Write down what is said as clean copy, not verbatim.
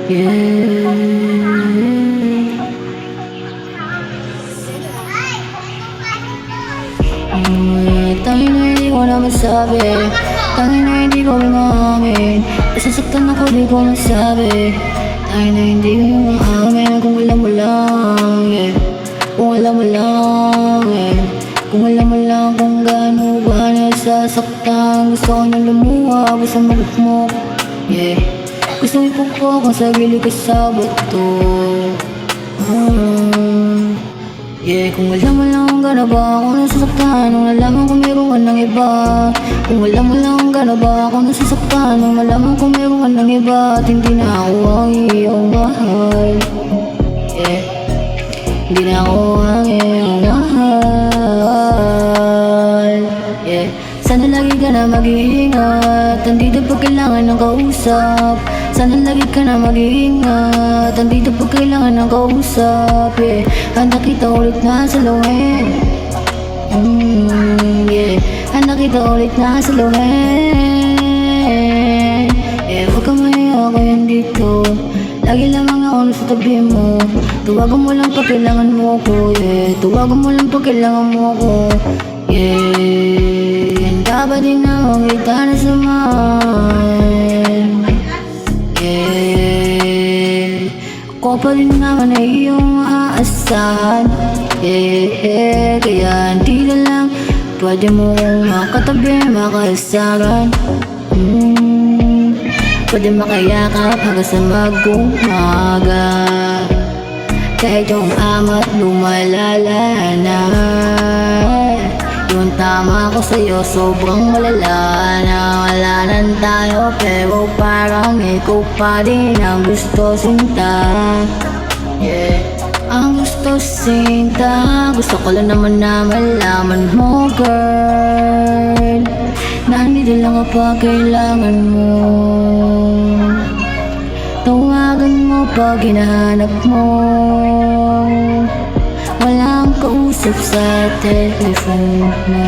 Tangin na hindi ko na masabi, tangin na hindi ko maamin, nasasaktan ako di ko masabi. Tangin na hindi ko maamin, kung alam mo lang, kung alam mo lang, kung alam mo lang kung gaano ba nasasaktan. Gusto ko nang lumuha, basta magmukmok, gusto ipukpok kung sa gilid ka sa bato. Kung alam mo lang kung gano'n ba ako nasasaktan, nung nalaman ko meron ka ng iba. Kung alam mo lang kung gano'n ba ako nasasaktan, nung nalaman ko meron ka ng iba. At hindi na ako ang iyong mahal, hindi na ako ang iyong mahal. Sana lagi ka na mag-iingat, andito pag kailangan ng kausap. Sana lagi ka na mag-iingat, andito pag kailangan ng kausap. Handa kita ulit na saluhin, handa kita ulit na saluhin. Huwag ka mahiya, ako yan dito, lagi lamang ako sa tabi mo. Tuwagan mo lang pag kailangan mo ko, tuwagan mo lang pag kailangan mo ko. Handa ba din na kita na samahan? Ako pa rin naman ay iyong maaasahan. Kaya hindi na lang pwede mo kong makatabi, makasaran. Pwede makayakap hanggang sa mag-umaga, kahit yung amat lumalala na. Yung tama ko sa'yo sobrang malala na. Wala nan tayo pero parang ikaw pa din ang gusto sinta. Ang gusto sinta, gusto ko lang naman na malaman mo, girl, na nandito lang kapag kailangan mo. Tawagan mo pag hinahanap mo, walang kausap sa telephone mo.